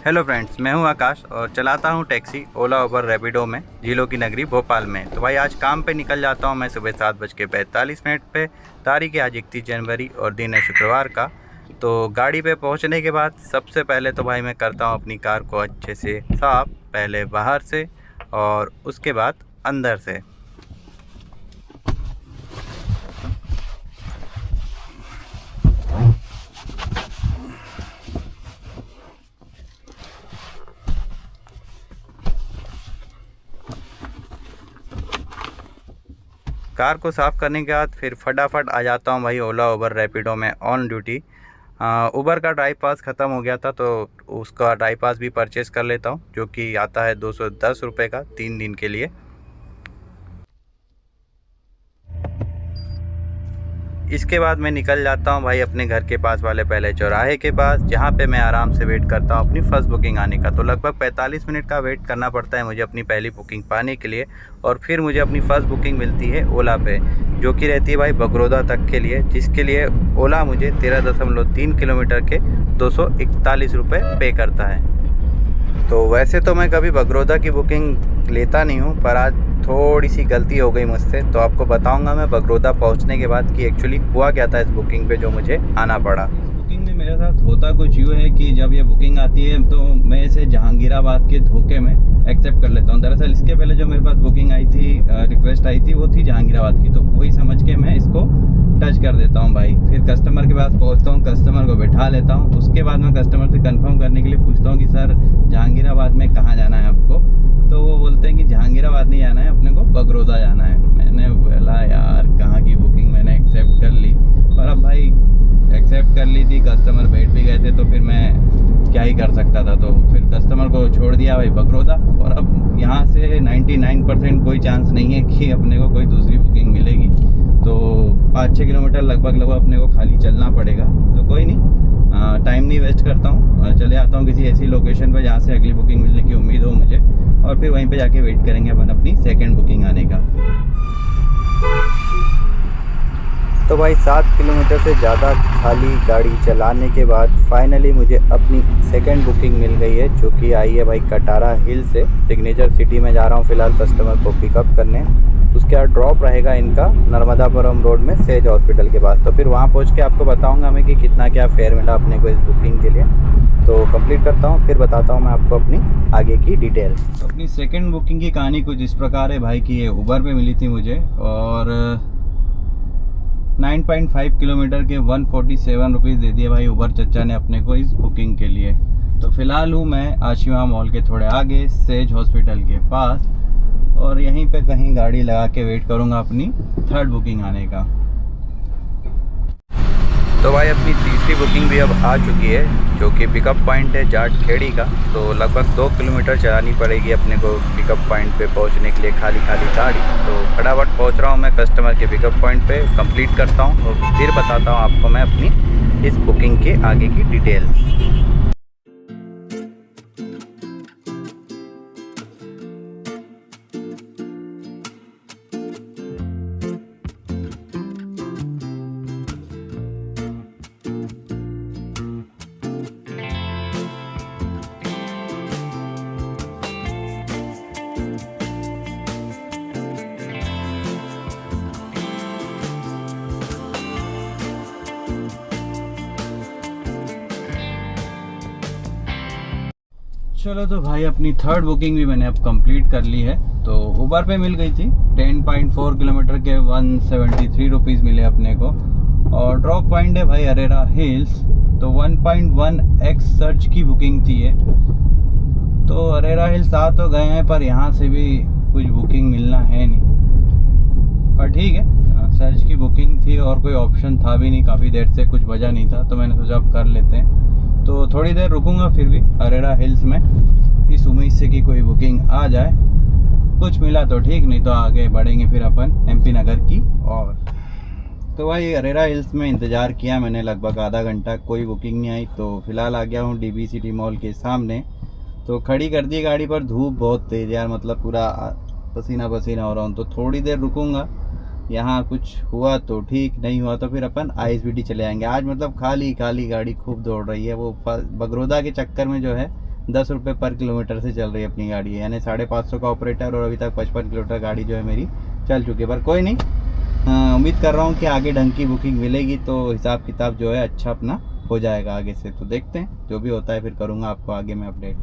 Hello friends, मैं हूं आकाश और चलाता हूं टैक्सी ओला उबर रैपिडो में झीलों की नगरी भोपाल में। तो भाई आज काम पे निकल जाता हूं मैं सुबह 7:45 पे। तारीख है आज 31 जनवरी और दिन है शुक्रवार का। तो गाड़ी पे पहुंचने के बाद सबसे पहले तो भाई मैं करता हूं अपनी कार को अच्छे से साफ़, पहले बाहर से और उसके बाद अंदर से। कार को साफ़ करने के बाद फिर फटाफट आ जाता हूँ भाई ओला उबर रैपिडो में ऑन ड्यूटी। उबर का ड्राइव पास ख़त्म हो गया था तो उसका ड्राइव पास भी परचेज़ कर लेता हूँ, जो कि आता है 210 रुपये का 3 दिन के लिए। इसके बाद मैं निकल जाता हूँ भाई अपने घर के पास वाले पहले चौराहे के पास, जहाँ पे मैं आराम से वेट करता हूँ अपनी फ़र्स्ट बुकिंग आने का। तो लगभग 45 मिनट का वेट करना पड़ता है मुझे अपनी पहली बुकिंग पाने के लिए। और फिर मुझे अपनी फ़र्स्ट बुकिंग मिलती है ओला पे, जो कि रहती है भाई बगरोदा तक के लिए, जिसके लिए ओला मुझे 13.3 किलोमीटर के 241 रुपये पे करता है। तो वैसे तो मैं कभी बगरोदा की बुकिंग लेता नहीं हूँ, पर आज थोड़ी सी गलती हो गई मुझसे। तो आपको बताऊंगा मैं बगरोदा पहुँचने के बाद कि एक्चुअली हुआ क्या था इस बुकिंग पे जो मुझे आना पड़ा। इस बुकिंग में मेरे साथ होता कुछ यूँ है कि जब ये बुकिंग आती है तो मैं इसे जहांगीराबाद के धोखे में एक्सेप्ट कर लेता हूँ। दरअसल इसके पहले जो मेरे पास बुकिंग आई थी, रिक्वेस्ट आई थी, वो थी जहांगीराबाद की। तो वही समझ के मैं इसको टच कर देता हूँ भाई। फिर कस्टमर के पास पहुँचता हूँ, कस्टमर को बैठा लेता हूँ। उसके बाद मैं कस्टमर से कंफर्म करने के लिए पूछता हूँ कि सर जहांगीराबाद में कहाँ जाना है आपको। तो वो बोलते हैं कि जहांगीराबाद नहीं जाना है, अपने को बगरोदा जाना है। मैंने बोला यार कहाँ की बुकिंग, मैंने एक्सेप्ट कर ली। और अब भाई एक्सेप्ट कर ली थी, कस्टमर बैठ भी गए थे, तो फिर मैं क्या ही कर सकता था। तो फिर कस्टमर को छोड़ दिया भाई बगरोदा। और अब यहाँ से 99% कोई चांस नहीं है कि अपने को कोई दूसरी बुकिंग मिलेगी। तो 5-6 किलोमीटर लगभग अपने को खाली चलना पड़ेगा। तो कोई नहीं, टाइम नहीं वेस्ट करता हूँ, चले आता हूँ किसी ऐसी लोकेशन पर जहाँ से अगली बुकिंग मिलने की उम्मीद हो मुझे। और फिर वहीं पे जाके वेट करेंगे अपन अपनी सेकंड बुकिंग आने का। तो भाई 7 किलोमीटर से ज़्यादा खाली गाड़ी चलाने के बाद फाइनली मुझे अपनी सेकंड बुकिंग मिल गई है, जो कि आई है भाई कटारा हिल से। सिग्नेचर सिटी में जा रहा हूँ फ़िलहाल कस्टमर को पिकअप करने। उसके बाद ड्रॉप रहेगा इनका नर्मदापुरम रोड में सेज हॉस्पिटल के पास। तो फिर वहाँ पहुँच के आपको बताऊँगा मैं कि कितना क्या फेयर मिला अपने को इस बुकिंग के लिए। तो कंप्लीट करता हूँ, फिर बताता हूँ मैं आपको अपनी आगे की डिटेल। तो अपनी सेकंड बुकिंग की कहानी कुछ इस प्रकार है भाई कि ये उबर पे मिली थी मुझे, और 9.5 किलोमीटर के 147 रुपीज़ दे दिए भाई उबर चच्चा ने अपने को इस बुकिंग के लिए। तो फ़िलहाल हूँ मैं आशिमा मॉल के थोड़े आगे सेज हॉस्पिटल के पास, और यहीं पे कहीं गाड़ी लगा के वेट करूँगा अपनी थर्ड बुकिंग आने का। तो भाई अपनी तीसरी बुकिंग भी अब आ चुकी है, जो कि पिकअप पॉइंट है जाट खेड़ी का। तो लगभग 2 किलोमीटर चलानी पड़ेगी अपने को पिकअप पॉइंट पे पहुंचने के लिए खाली गाड़ी। तो फटाफट पहुंच रहा हूं मैं कस्टमर के पिकअप पॉइंट पे, कंप्लीट करता हूं और फिर बताता हूं आपको मैं अपनी इस बुकिंग के आगे की डिटेल्स। चलो तो भाई अपनी थर्ड बुकिंग भी मैंने अब कंप्लीट कर ली है। तो उबर पे मिल गई थी 10.4 किलोमीटर के 173 रुपीज़ मिले अपने को। और ड्रॉप पॉइंट है भाई अरेरा हिल्स। तो 1.1x सर्च की बुकिंग थी ये। तो अरेरा हिल्स आ तो गए हैं, पर यहाँ से भी कुछ बुकिंग मिलना है नहीं, पर ठीक है, सर्च की बुकिंग थी और कोई ऑप्शन था भी नहीं, काफ़ी देर से कुछ बजा नहीं था, तो मैंने सोचा अब कर लेते हैं। तो थोड़ी देर रुकूंगा फिर भी अरेरा हिल्स में, इस उम्मीद से कि कोई बुकिंग आ जाए। कुछ मिला तो ठीक, नहीं तो आगे बढ़ेंगे फिर अपन MP नगर की। और तो भाई अरेरा हिल्स में इंतज़ार किया मैंने लगभग आधा घंटा, कोई बुकिंग नहीं आई। तो फिलहाल आ गया हूँ DB सिटी मॉल के सामने। तो खड़ी कर दी गाड़ी, पर धूप बहुत तेज़ यार, मतलब पूरा पसीना पसीना हो रहा हूँ। तो थोड़ी देर रुकूंगा, यहाँ कुछ हुआ तो ठीक, नहीं हुआ तो फिर अपन ISBT चले आएंगे। आज मतलब खाली गाड़ी खूब दौड़ रही है। वो बगरोदा के चक्कर में जो है 10 रुपये पर किलोमीटर से चल रही है अपनी गाड़ी, यानी 550 का ऑपरेटर, और अभी तक 55 किलोमीटर गाड़ी जो है मेरी चल चुकी है। पर कोई नहीं, उम्मीद कर रहा हूँ कि आगे ढंग की बुकिंग मिलेगी तो हिसाब किताब जो है अच्छा अपना हो जाएगा आगे से। तो देखते हैं जो भी होता है, फिर करूँगा आपको आगे में अपडेट।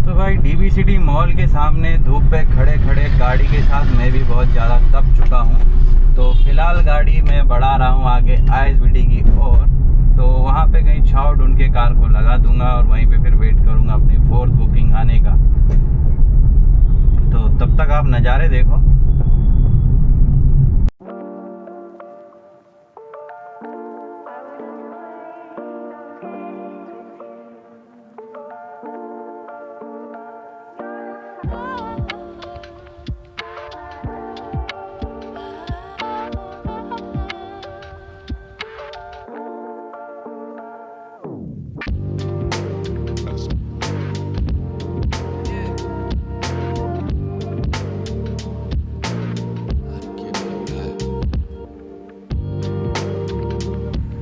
तो भाई डीबी सिटी मॉल के सामने धूप पे खड़े खड़े गाड़ी के साथ मैं भी बहुत ज़्यादा तप चुका हूँ। तो फिलहाल गाड़ी मैं बढ़ा रहा हूँ आगे ISBD की ओर, तो वहाँ पे कहीं छाव ढूंढ के कार को लगा दूंगा और वहीं पे फिर वेट करूँगा अपनी 4th बुकिंग आने का। तो तब तक आप नज़ारे देखो।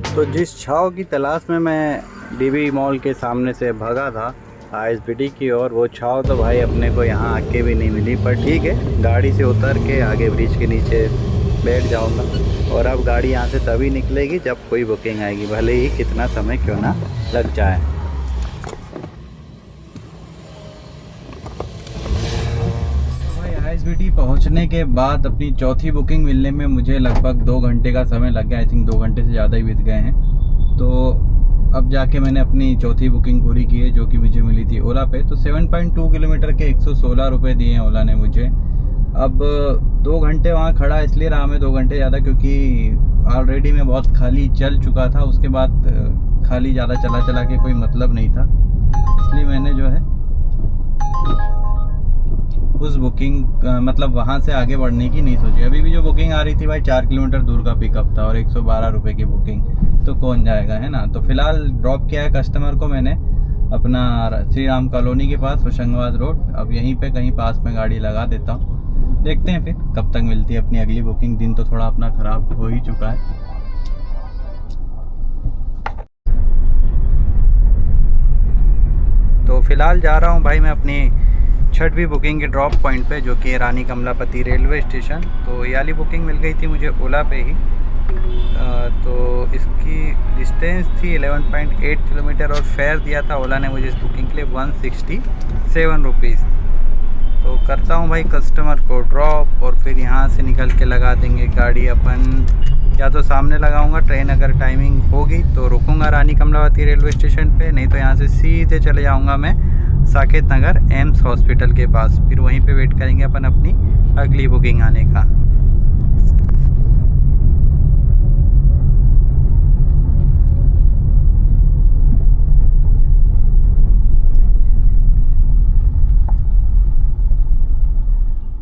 तो जिस छाव की तलाश में मैं डीबी मॉल के सामने से भागा था ISBD की ओर, वो छाव तो भाई अपने को यहाँ आके भी नहीं मिली। पर ठीक है, गाड़ी से उतर के आगे ब्रिज के नीचे बैठ जाऊँगा, और अब गाड़ी यहाँ से तभी निकलेगी जब कोई बुकिंग आएगी, भले ही कितना समय क्यों ना लग जाए। ISBD पहुंचने के बाद अपनी 4थी बुकिंग मिलने में मुझे लगभग 2 घंटे का समय लग गया। आई थिंक 2 घंटे से ज़्यादा ही बीत गए हैं। तो अब जाके मैंने अपनी 4थी बुकिंग पूरी की है, जो कि मुझे मिली थी ओला पे। तो 7.2 किलोमीटर के 116 रुपये दिए हैं ओला ने मुझे। अब 2 घंटे वहाँ खड़ा इसलिए रहा मैं 2 घंटे ज़्यादा, क्योंकि ऑलरेडी मैं बहुत खाली चल चुका था। उसके बाद खाली ज़्यादा चला के कोई मतलब नहीं था, इसलिए मैंने जो है उस बुकिंग मतलब वहाँ से आगे बढ़ने की नहीं सोची। अभी भी जो बुकिंग आ रही थी भाई 4 किलोमीटर दूर का पिकअप था और 112 रुपये की बुकिंग, तो कौन जाएगा, है ना। तो फिलहाल ड्रॉप किया है कस्टमर को मैंने अपना श्री राम कॉलोनी के पास, होशंगाबाद रोड। अब यहीं पे कहीं पास में गाड़ी लगा देता हूँ, देखते हैं फिर कब तक मिलती है अपनी अगली बुकिंग। दिन तो थोड़ा अपना ख़राब हो ही चुका है। तो फिलहाल जा रहा हूँ भाई मैं अपनी 6वीं बुकिंग के ड्रॉप पॉइंट पे, जो कि रानी कमलापति रेलवे स्टेशन। तो ये वाली बुकिंग मिल गई थी मुझे ओला पे ही। तो इसकी डिस्टेंस थी 11.8 किलोमीटर और फेयर दिया था ओला ने मुझे इस बुकिंग के लिए 167 रुपीज़। तो करता हूँ भाई कस्टमर को ड्रॉप, और फिर यहाँ से निकल के लगा देंगे गाड़ी अपन। या तो सामने लगाऊंगा, ट्रेन अगर टाइमिंग होगी तो रुकूंगा रानी कमलापति रेलवे स्टेशन पे, नहीं तो यहाँ से सीधे चले जाऊँगा मैं साकेत नगर एम्स हॉस्पिटल के पास। फिर वहीं पे वेट करेंगे अपन अपनी अगली बुकिंग आने का।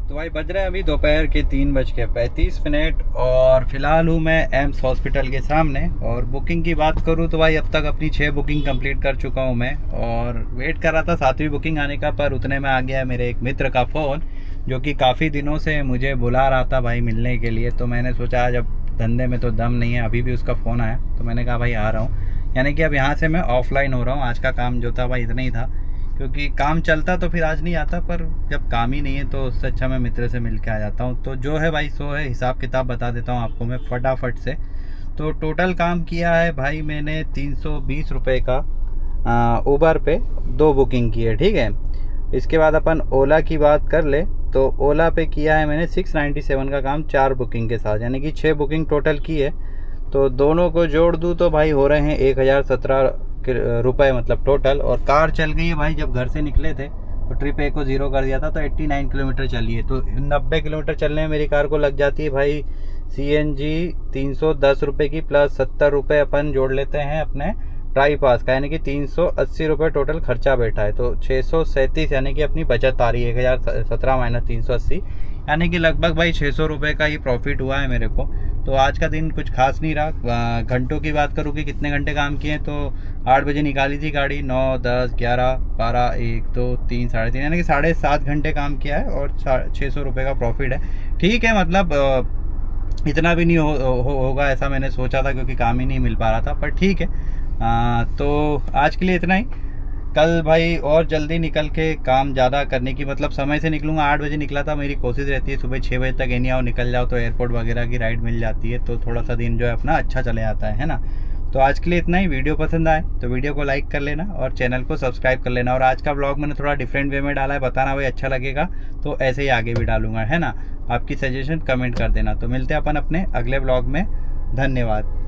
तो भाई बज रहे हैं अभी दोपहर के 3:35 और फिलहाल हूँ मैं एम्स हॉस्पिटल के सामने। और बुकिंग की बात करूँ तो भाई अब तक अपनी 6 बुकिंग कंप्लीट कर चुका हूँ मैं, और वेट कर रहा था 7वीं बुकिंग आने का। पर उतने में आ गया है मेरे एक मित्र का फ़ोन, जो कि काफ़ी दिनों से मुझे बुला रहा था भाई मिलने के लिए। तो मैंने सोचा जब धंधे में तो दम नहीं है, अभी भी उसका फ़ोन आया तो मैंने कहा भाई आ रहा हूँ। यानी कि अब यहाँ से मैं ऑफलाइन हो रहा हूँ। आज का काम जो था भाई इतना ही था, क्योंकि काम चलता तो फिर आज नहीं आता, पर जब काम ही नहीं है तो उससे अच्छा मैं मित्र से मिल के आ जाता हूँ। तो जो है भाई सो है, हिसाब किताब बता देता हूँ आपको मैं फटाफट से। तो टोटल काम किया है भाई मैंने 320 रुपये का उबर पे 2 बुकिंग की है, ठीक है। इसके बाद अपन ओला की बात कर ले तो ओला पे किया है मैंने 697 का काम 4 बुकिंग के साथ, यानी कि 6 बुकिंग टोटल की है। तो दोनों को जोड़ दूँ तो भाई हो रहे हैं 1017 रुपये मतलब टोटल। और कार चल गई है भाई, जब घर से निकले थे तो ट्रिप ए को 0 कर दिया था, तो 89 किलोमीटर चली है। तो 90 किलोमीटर चलने में मेरी कार को लग जाती है भाई CNG 310 रुपये की, प्लस 70 रुपये अपन जोड़ लेते हैं अपने ट्राई पास का, यानी कि 380 रुपये टोटल खर्चा बैठा है। तो 637 यानी कि अपनी बचत आ रही है 1017 माइनस 380, यानी कि लगभग भाई 600 रुपये का ही प्रॉफिट हुआ है मेरे को। तो आज का दिन कुछ खास नहीं रहा। घंटों की बात करूँ कि कितने घंटे काम किए, तो 8 बजे निकाली थी गाड़ी, 9, 10, 11, 12, 1, 2, 3, 3.5 यानी कि 7.5 घंटे काम किया है और 600 रुपये का प्रॉफिट है। ठीक है, मतलब इतना भी नहीं होगा ऐसा मैंने सोचा था, क्योंकि काम ही नहीं मिल पा रहा था, पर ठीक है। तो आज के लिए इतना ही। कल भाई और जल्दी निकल के काम ज़्यादा करने की, मतलब समय से निकलूँगा। 8 बजे निकला था, मेरी कोशिश रहती है सुबह 6 बजे तक एनी आओ निकल जाओ, तो एयरपोर्ट वगैरह की राइड मिल जाती है, तो थोड़ा सा दिन जो है अपना अच्छा चले आता है ना। तो आज के लिए इतना ही। वीडियो पसंद आए तो वीडियो को लाइक कर लेना और चैनल को सब्सक्राइब कर लेना। और आज का ब्लॉग मैंने थोड़ा डिफरेंट वे में डाला है, बताना भाई अच्छा लगेगा तो ऐसे ही आगे भी डालूंगा, है ना। आपकी सजेशन कमेंट कर देना। तो मिलते हैं अपन अपने अगले ब्लॉग में। धन्यवाद।